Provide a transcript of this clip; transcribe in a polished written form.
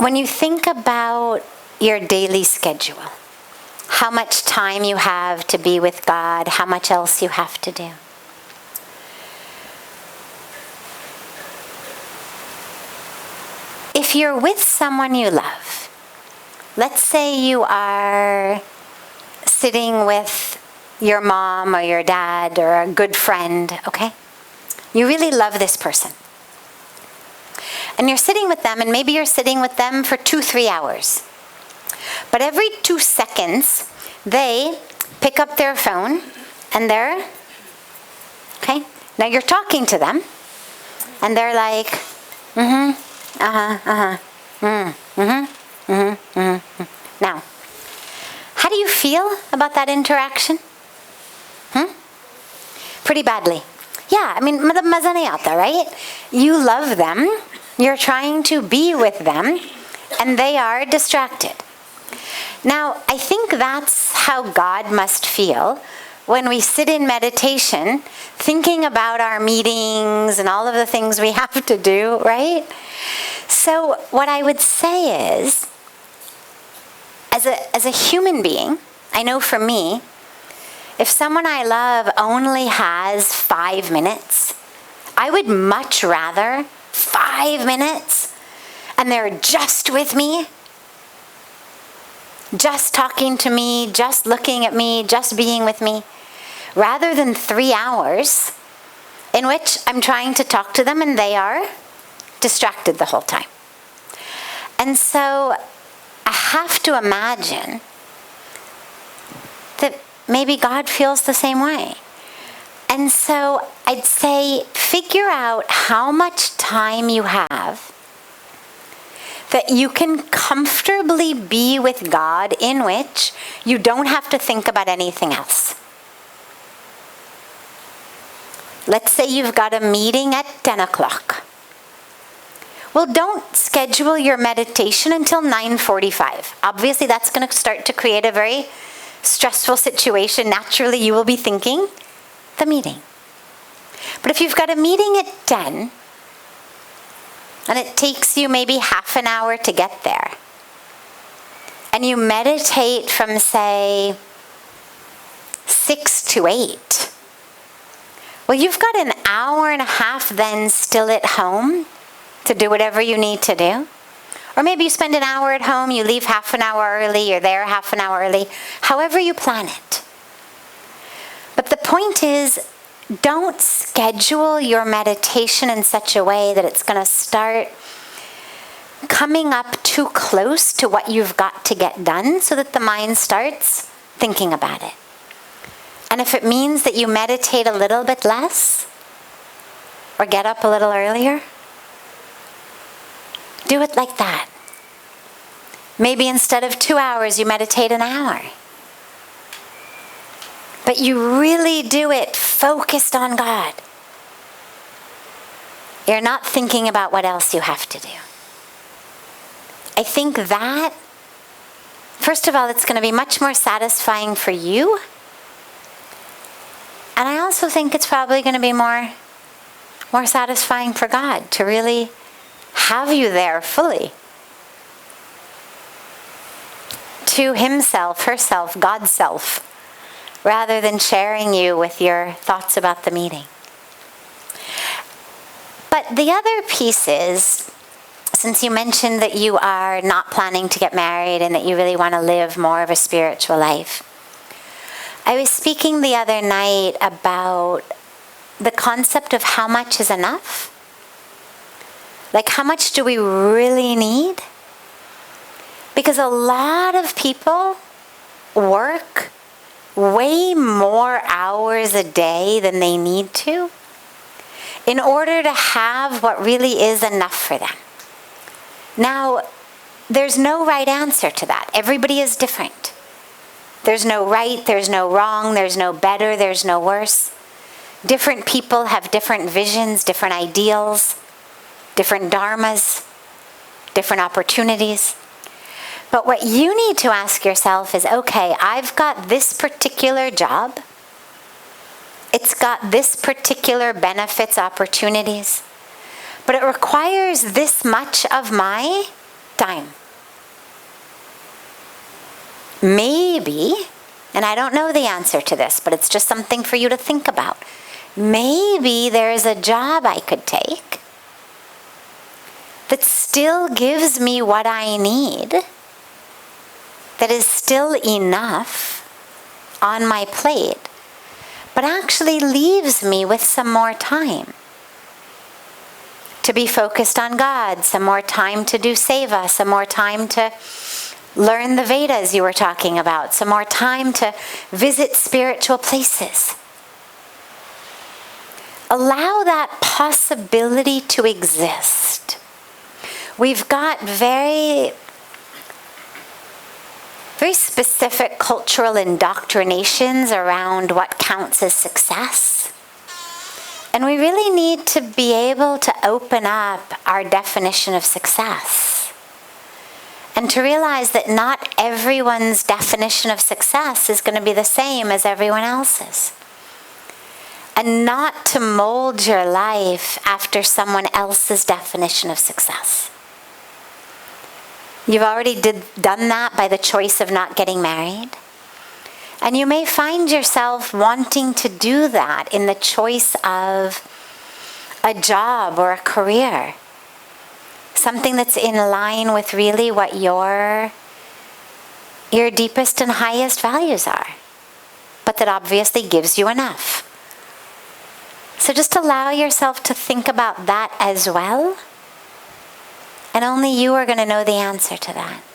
When you think about your daily schedule, how much time you have to be with God, how much else you have to do. If you're with someone you love, let's say you are sitting with your mom or your dad or a good friend, okay? You really love this person. And you're sitting with them, and maybe you're sitting with them for 2-3 hours. But every 2 seconds, they pick up their phone and they're, okay? Now you're talking to them, and they're like, Now, how do you feel about that interaction? Pretty badly. Yeah, I mean, maza nahi aata, right? You love them, you're trying to be with them, and they are distracted. Now, I think that's how God must feel when we sit in meditation, thinking about our meetings and all of the things we have to do, right? So what I would say is, as a human being, I know for me, if someone I love only has 5 minutes, I would much rather 5 minutes and they're just with me, just talking to me, just looking at me, just being with me, rather than 3 hours in which I'm trying to talk to them and they are distracted the whole time. And so I have to imagine that maybe God feels the same way. And so I'd say figure out how much time you have that you can comfortably be with God, in which you don't have to think about anything else. Let's say you've got a meeting at 10 o'clock. Well, don't schedule your meditation until 9:45. Obviously, that's going to start to create a very stressful situation. Naturally, you will be thinking the meeting. But if you've got a meeting at 10, and it takes you maybe half an hour to get there, and you meditate from, say, 6 to 8, well, you've got an hour and a half then still at home to do whatever you need to do. Or maybe you spend an hour at home, you leave half an hour early, you're there half an hour early, however you plan it. But the point is, don't schedule your meditation in such a way that it's going to start coming up too close to what you've got to get done, so that the mind starts thinking about it. And if it means that you meditate a little bit less, or get up a little earlier, do it like that. Maybe instead of 2 hours, you meditate an hour. But you really do it focused on God. You're not thinking about what else you have to do. I think that, first of all, it's going to be much more satisfying for you. And I also think it's probably going to be more satisfying for God to really have you there fully. To himself, herself, God's self, rather than sharing you with your thoughts about the meeting. But the other piece is, since you mentioned that you are not planning to get married and that you really want to live more of a spiritual life, I was speaking the other night about the concept of how much is enough. Like, how much do we really need? Because a lot of people work way more hours a day than they need to in order to have what really is enough for them. Now, there's no right answer to that. Everybody is different. There's no right, there's no wrong, there's no better, there's no worse. Different people have different visions, different ideals, different dharmas, different opportunities. But what you need to ask yourself is, okay, I've got this particular job. It's got this particular benefits, opportunities. But it requires this much of my time. Maybe, and I don't know the answer to this, but it's just something for you to think about. Maybe there's a job I could take that still gives me what I need, that is still enough on my plate, but actually leaves me with some more time to be focused on God, some more time to do seva, some more time to learn the Vedas you were talking about, some more time to visit spiritual places. Allow that possibility to exist. We've got very specific cultural indoctrinations around what counts as success. And we really need to be able to open up our definition of success and to realize that not everyone's definition of success is going to be the same as everyone else's. And not to mold your life after someone else's definition of success. You've already done that by the choice of not getting married. And you may find yourself wanting to do that in the choice of a job or a career. Something that's in line with really what your deepest and highest values are, but that obviously gives you enough. So just allow yourself to think about that as well, and only you are going to know the answer to that.